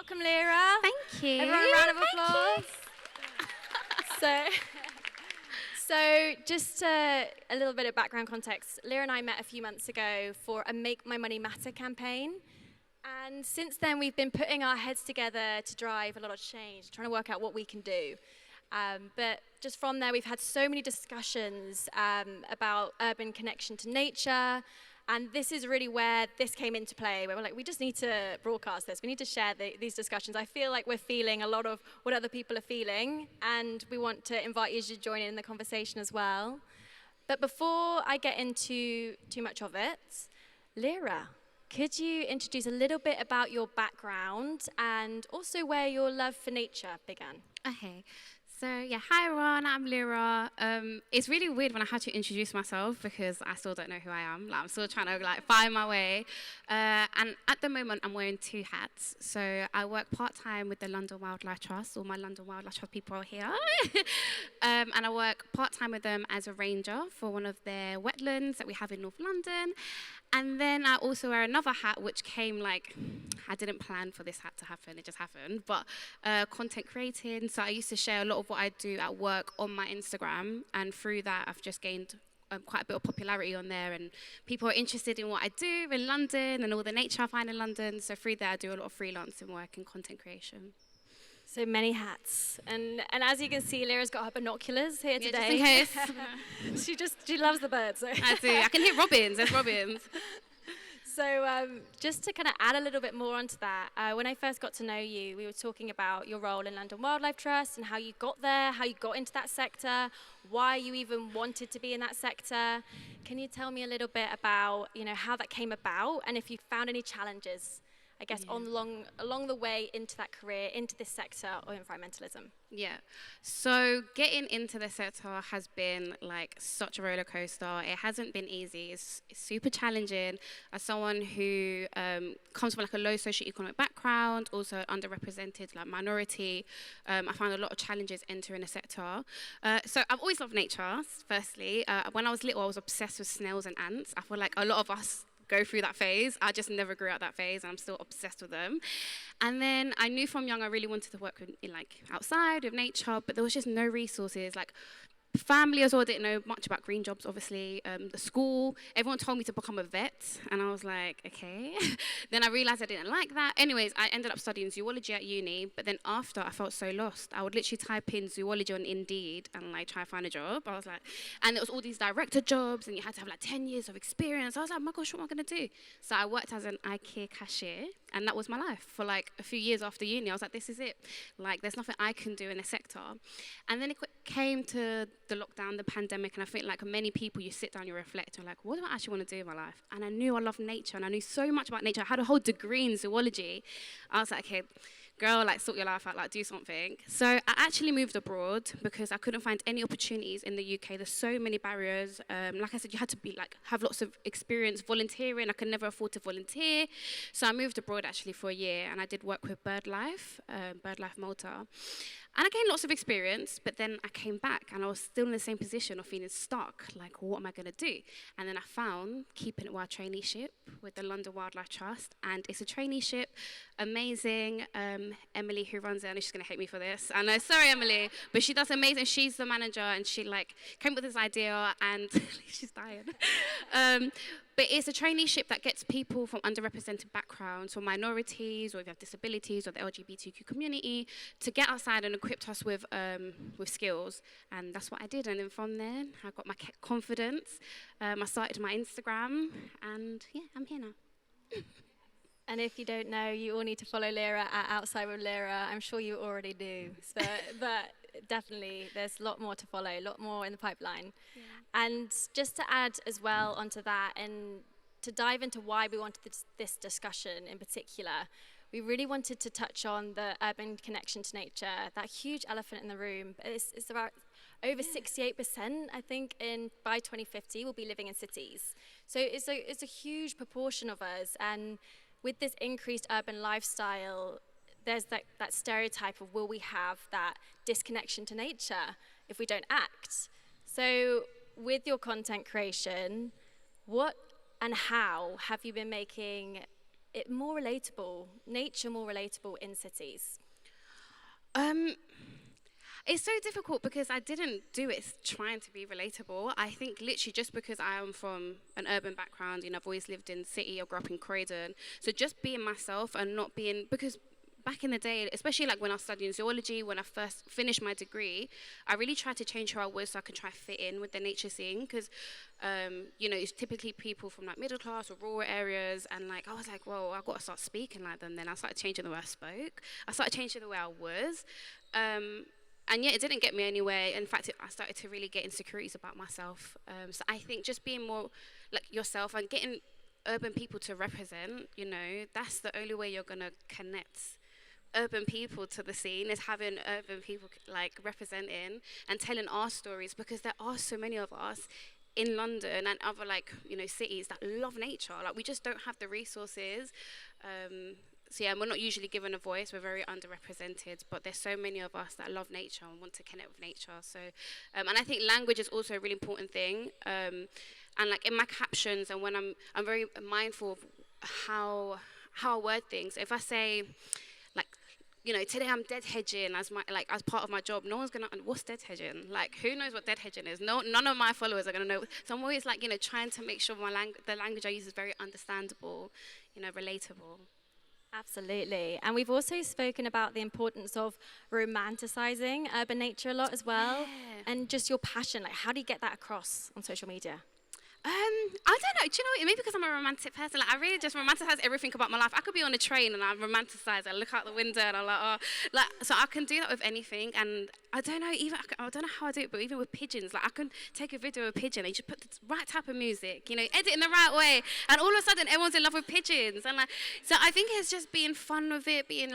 Welcome, Lira. Thank you. Everyone, a round of applause. So just a little bit of background context. Lira and I met a few months ago for a Make My Money Matter campaign. And since then, we've been putting our heads together to drive a lot of change, trying to work out what we can do. But just from there, we've had so many discussions about urban connection to nature. And this is really where this came into play, where we're like, we just need to broadcast this. We need to share these discussions. I feel like we're feeling a lot of what other people are feeling, and we want to invite you to join in the conversation as well. But before I get into too much of it, Lira, could you introduce a little bit about your background and also where your love for nature began? Okay. So yeah, hi everyone, I'm Lira. It's really weird when I had to introduce myself because I still don't know who I am. Like, I'm still trying to find my way. And at the moment, I'm wearing two hats. So I work part-time with the London Wildlife Trust. All my London Wildlife Trust people are here. And I work part-time with them as a ranger for one of their wetlands that we have in North London. And then I also wear another hat, which came I didn't plan for this hat to happen, it just happened, but content creating. So I used to share a lot of what I do at work on my Instagram, and through that I've just gained quite a bit of popularity on there, and people are interested in what I do in London and all the nature I find in London. So through that I do a lot of freelancing work and content creation. So many hats. And as you can see, Lira's got her binoculars here today. Just in case. she loves the birds. So. I do. I can hear robins. There's robins. So just to kind of add a little bit more onto that, when I first got to know you, we were talking about your role in London Wildlife Trust and how you got there, how you got into that sector, why you even wanted to be in that sector. Can you tell me a little bit about, how that came about and if you found any challenges, I guess, along the way into that career, into this sector of environmentalism? Yeah. So getting into the sector has been such a roller coaster. It hasn't been easy. It's super challenging. As someone who comes from a low socioeconomic background, also underrepresented minority, I found a lot of challenges entering the sector. So I've always loved nature, firstly. When I was little, I was obsessed with snails and ants. I feel like a lot of us go through that phase. I just never grew out that phase, and I'm still obsessed with them. And then I knew from young I really wanted to work in outside with nature, but there was just no resources. Family as well didn't know much about green jobs, obviously. The school, everyone told me to become a vet, and I was like, okay. Then I realized I didn't like that. Anyways, I ended up studying zoology at uni, but then after, I felt so lost. I would literally type in zoology on Indeed and try to find a job. I was like, and there was all these director jobs, and you had to have 10 years of experience. I was like, oh my gosh, what am I gonna do? So I worked as an IKEA cashier, and that was my life for a few years after uni. I was like, this is it. There's nothing I can do in the sector. And then it came to the lockdown, the pandemic, and I think many people, you sit down, you reflect, you're like, what do I actually want to do in my life? And I knew I loved nature, and I knew so much about nature. I had a whole degree in zoology. I was like, okay, girl, sort your life out, do something. So I actually moved abroad because I couldn't find any opportunities in the UK. There's so many barriers. Like I said, you had to be have lots of experience volunteering. I could never afford to volunteer. So I moved abroad actually for a year, and I did work with BirdLife Malta. And I gained lots of experience, but then I came back and I was still in the same position of feeling stuck. What am I going to do? And then I found Keeping It Wild traineeship with the London Wildlife Trust. And it's a traineeship, amazing. Emily, who runs it, I know she's going to hate me for this. I know, sorry, Emily, but she does amazing. She's the manager, and she came up with this idea, and she's dying. But it's a traineeship that gets people from underrepresented backgrounds, or minorities, or if you have disabilities, or the LGBTQ community, to get outside and equipped us with skills. And that's what I did. And then from there, I got my confidence. I started my Instagram, and yeah, I'm here now. And if you don't know, you all need to follow Lira at Outside with Lira. I'm sure you already do. So, but definitely, there's a lot more to follow, a lot more in the pipeline. Yeah. And just to add as well onto that, and to dive into why we wanted this discussion in particular, we really wanted to touch on the urban connection to nature, that huge elephant in the room. It's about over 68%, I think, by 2050, will be living in cities. So it's a huge proportion of us, and with this increased urban lifestyle, there's that stereotype of, will we have that disconnection to nature if we don't act? So with your content creation, what and how have you been making it more relatable, nature more relatable in cities? Um, it's so difficult because I didn't do it trying to be relatable. I think literally just because I am from an urban background, I've always lived in city or grew up in Croydon. So just being myself and not being, because back in the day, especially like when I was studying zoology, when I first finished my degree, I really tried to change who I was so I could try to fit in with the nature scene. Because, it's typically people from like middle class or rural areas, and like I was like, whoa, I got to start speaking like them. Then I started changing the way I spoke. I started changing the way I was. And yet it didn't get me anywhere. In fact, I started to really get insecurities about myself. So I think just being more like yourself and getting urban people to represent, that's the only way you're going to connect urban people to the scene, is having urban people like representing and telling our stories, because there are so many of us in London and other cities that love nature. Like we just don't have the resources. So yeah, we're not usually given a voice. We're very underrepresented, but there's so many of us that love nature and want to connect with nature. So, and I think language is also a really important thing. And like in my captions, and when I'm very mindful of how I word things. If I say, like, today I'm dead hedging as part of my job, no one's gonna. What's dead hedging? Like, who knows what dead hedging is? No, none of my followers are gonna know. So I'm always like, trying to make sure the language I use is very understandable, relatable. Absolutely. And we've also spoken about the importance of romanticizing urban nature a lot as well. Yeah. And just your passion. Like, how do you get that across on social media? I don't know. Do you know what? Maybe because I'm a romantic person. Like, I really just romanticize everything about my life. I could be on a train and I romanticize. I look out the window and I'm like, oh, so I can do that with anything. And I don't know, I don't know how I do it, but even with pigeons, like I can take a video of a pigeon and you just put the right type of music, edit in the right way, and all of a sudden everyone's in love with pigeons. And so I think it's just being fun with it, being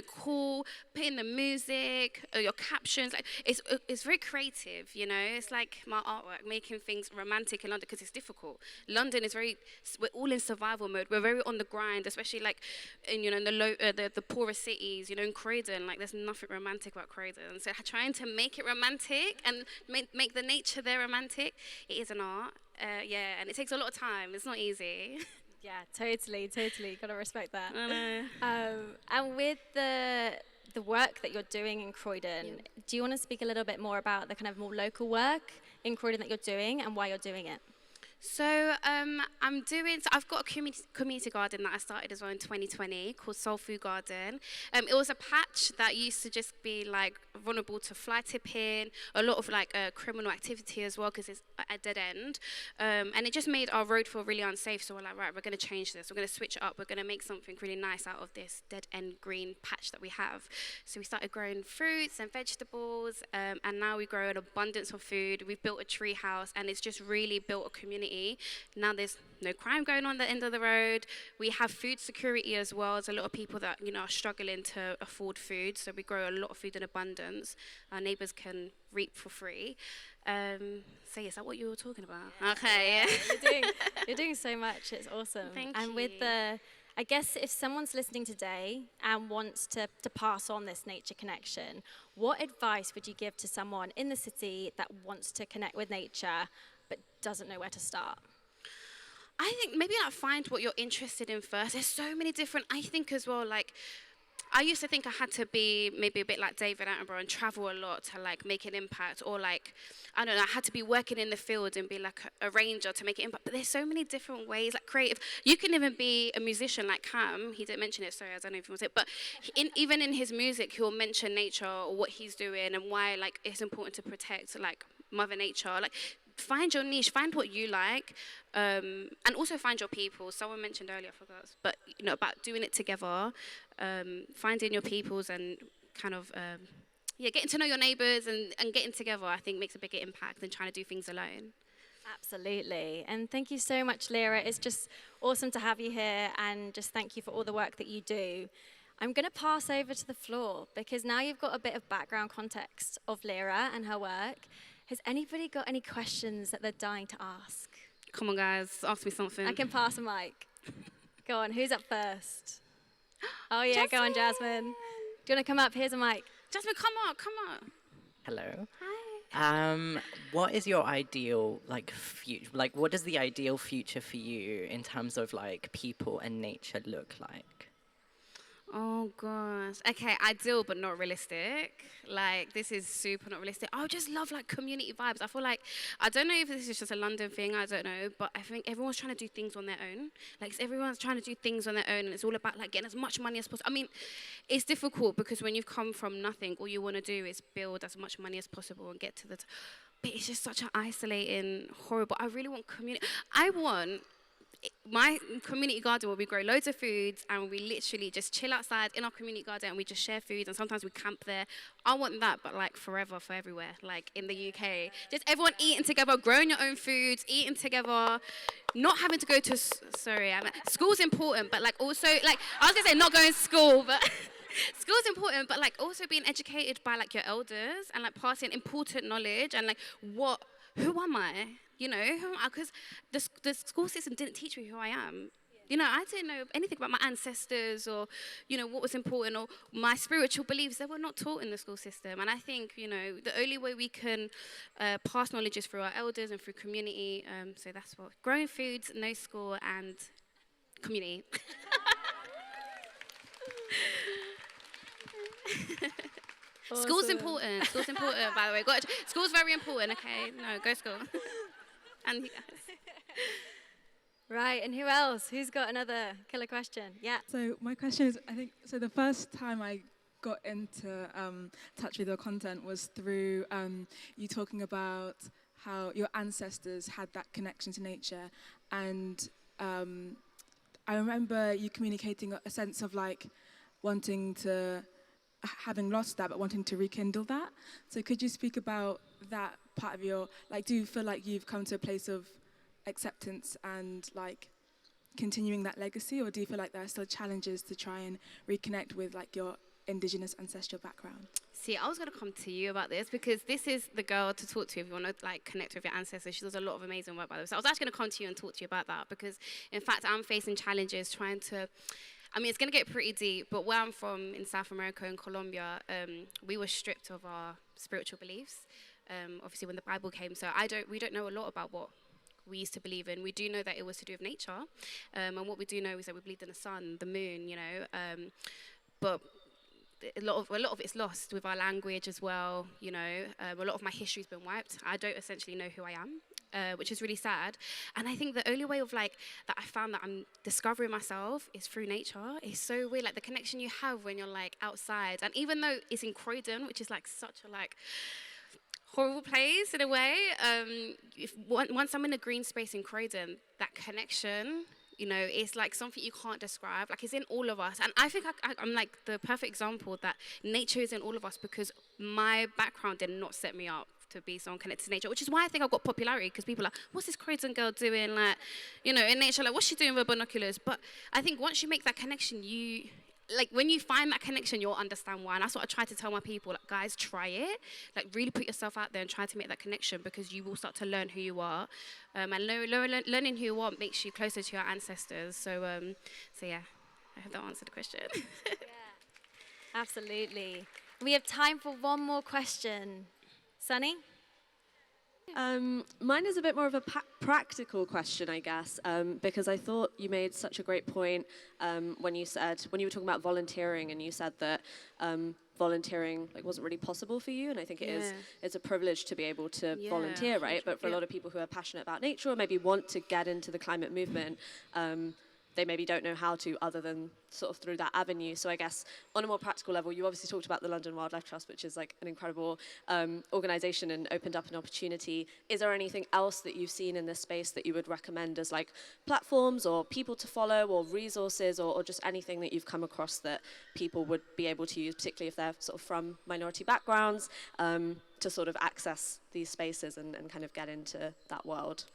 cool, putting the music, or your captions. Like it's very creative, It's like my artwork, making things romantic in London, because it's difficult. London is we're all in survival mode. We're very on the grind, especially in the poorest cities, in Croydon. Like there's nothing romantic about Croydon. So trying to make it romantic and make the nature there romantic, it is an art. And it takes a lot of time. It's not easy. Yeah, totally. Gotta respect that. I know. And with the work that you're doing in Croydon, do you want to speak a little bit more about the kind of more local work in Croydon that you're doing and why you're doing it? So I've got a community garden that I started as well in 2020 called Soul Food Garden. It was a patch that used to just be like vulnerable to fly tipping, a lot of criminal activity as well, because it's a dead end. And it just made our road feel really unsafe. So we're like, right, we're going to change this. We're going to switch it up. We're going to make something really nice out of this dead end green patch that we have. So we started growing fruits and vegetables, and now we grow an abundance of food. We've built a tree house, and it's just really built a community. Now there's no crime going on the end of the road. We have food security as well. There's a lot of people that are struggling to afford food, so we grow a lot of food in abundance. Our neighbours can reap for free. So is that what you were talking about? Yeah, okay, yeah. You're doing so much. It's awesome. Thank and you. With I guess if someone's listening today and wants to pass on this nature connection, what advice would you give to someone in the city that wants to connect with nature but doesn't know where to start? I think maybe find what you're interested in first. There's so many different, I think as well, I used to think I had to be maybe a bit like David Attenborough and travel a lot to make an impact, or I don't know, I had to be working in the field and be like a ranger to make an impact. But there's so many different ways, creative. You can even be a musician like Cam. He didn't mention it, sorry, I don't know if he wants it. But even in his music, he'll mention nature or what he's doing and why it's important to protect Mother Nature. Find your niche, find what you like, and also find your people. Someone mentioned earlier, I forgot, but about doing it together, finding your peoples and kind of, getting to know your neighbours and getting together, I think makes a bigger impact than trying to do things alone. Absolutely. And thank you so much, Lira. It's just awesome to have you here, and just thank you for all the work that you do. I'm going to pass over to the floor, because now you've got a bit of background context of Lira and her work. Has anybody got any questions that they're dying to ask? Come on, guys, ask me something. I can pass a mic. Go on, who's up first? Oh, yeah, Jasmine. Go on, Jasmine. Do you want to come up? Here's a mic. Jasmine, come on. Hello. Hi. What is your ideal like future? Like, what does the ideal future for you in terms of like people and nature look like? Oh gosh. Okay, ideal but not realistic. Like this is super not realistic. I would just love like community vibes. I feel like I don't know if this is just a London thing, I don't know, but I think everyone's trying to do things on their own. Like everyone's trying to do things on their own and it's all about like getting as much money as possible. I mean, it's difficult because when you've come from nothing, all you want to do is build as much money as possible and get to the but it's just such an isolating, horrible. I really want community. I want my community garden where we grow loads of foods and we literally just chill outside in our community garden and we just share foods and sometimes we camp there. I want that, but like forever, for everywhere, like in the UK. Just everyone eating together, growing your own foods, eating together, not having to go to, school's important, but like also, like, I was gonna say not going to school, but school's important, but like also being educated by like your elders and like passing important knowledge and like who am I? You know, because the school system didn't teach me who I am. You know, I didn't know anything about my ancestors or, you know, what was important or my spiritual beliefs. They were not taught in the school system. And I think, you know, the only way we can pass knowledge is through our elders and through community. So that's what, growing foods, no school, and community. Awesome. School's important. School's important, by the way. School's very important, okay? No, go school. And you guys. Right, and who else? Who's got another killer question? Yeah. So my question is, I think, so the first time I got into touch with your content was through you talking about how your ancestors had that connection to nature. And I remember you communicating a sense of like wanting to, having lost that, but wanting to rekindle that. So could you speak about that part of your, like, do you feel like you've come to a place of acceptance and like continuing that legacy, or do you feel like there are still challenges to try and reconnect with like your indigenous ancestral background? See, I was going to come to you about this because this is the girl to talk to if you want to like connect with your ancestors. She does a lot of amazing work, by the way. So I was actually going to come to you and talk to you about that because, in fact, I'm facing challenges trying to. I mean, it's going to get pretty deep, but where I'm from in South America, in Colombia, we were stripped of our spiritual beliefs. Obviously, when the Bible came, so we don't know a lot about what we used to believe in. We do know that it was to do with nature, and what we do know is that we believed in the sun, the moon, you know. But a lot of it's lost with our language as well, you know. A lot of my history's been wiped. I don't essentially know who I am. Which is really sad. And I think the only way of like that I found that I'm discovering myself is through nature. It's so weird, like the connection you have when you're like outside. And even though it's in Croydon, which is like such a like horrible place in a way, once I'm in a green space in Croydon, that connection, you know, it's like something you can't describe. Like it's in all of us. And I think I'm like the perfect example that nature is in all of us because my background did not set me up to be someone connected to nature, which is why I think I got popularity, because people are like, what's this Croydon girl doing, like, you know, in nature, like, what's she doing with binoculars? But I think once you make that connection, like, when you find that connection, you'll understand why. And that's what I try to tell my people, like, guys, try it. Like, really put yourself out there and try to make that connection, because you will start to learn who you are. And learning who you are makes you closer to your ancestors. So yeah, I hope that answered the question. Yeah, absolutely. We have time for one more question. Sunny? Mine is a bit more of a practical question, I guess, because I thought you made such a great point when you were talking about volunteering, and you said that volunteering like wasn't really possible for you, and I think it's a privilege to be able to volunteer, right? But for a lot of people who are passionate about nature or maybe want to get into the climate movement, they maybe don't know how to other than sort of through that avenue. So I guess on a more practical level, you obviously talked about the London Wildlife Trust, which is like an incredible organisation and opened up an opportunity. Is there anything else that you've seen in this space that you would recommend as like platforms or people to follow or resources or just anything that you've come across that people would be able to use, particularly if they're sort of from minority backgrounds, to sort of access these spaces and kind of get into that world?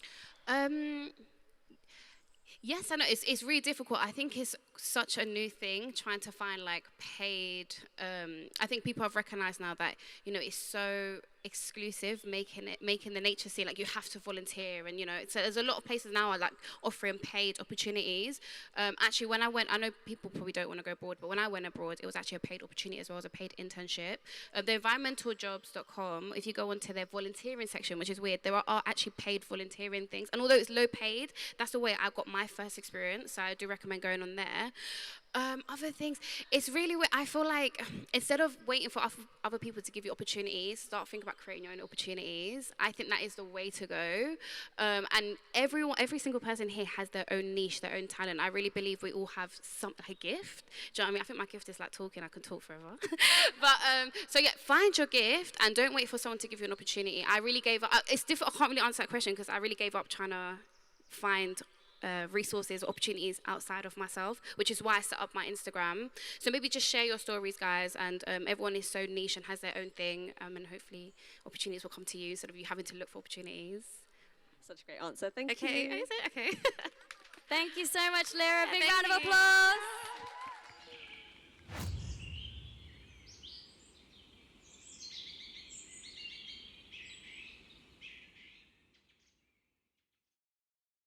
Yes, I know, it's really difficult. I think it's such a new thing, trying to find like paid, I think people have recognized now that, you know, it's so exclusive, making the nature scene like you have to volunteer, and so there's a lot of places now are like offering paid opportunities. Actually, when I went, I know people probably don't want to go abroad, but when I went abroad, it was actually a paid opportunity as well as a paid internship. The environmentaljobs.com, if you go onto their volunteering section, which is weird, there are actually paid volunteering things, and although it's low paid, that's the way I got my first experience, so I do recommend going on there. Other things, it's really weird. I feel like instead of waiting for other people to give you opportunities, start thinking about creating your own opportunities. I think that is the way to go. And every single person here has their own niche, their own talent. I really believe we all have a gift. Do you know what I mean? I think my gift is like talking. I can talk forever. But so yeah, find your gift and don't wait for someone to give you an opportunity. I really gave up. It's difficult. I can't really answer that question because I really gave up trying to find resources or opportunities outside of myself, which is why I set up my Instagram. So maybe just share your stories, guys, and everyone is so niche and has their own thing, and hopefully opportunities will come to you instead of you having to look for opportunities. Such a great answer. Thank you. Okay. Thank you so much, Lira. Big Thank round of you. applause.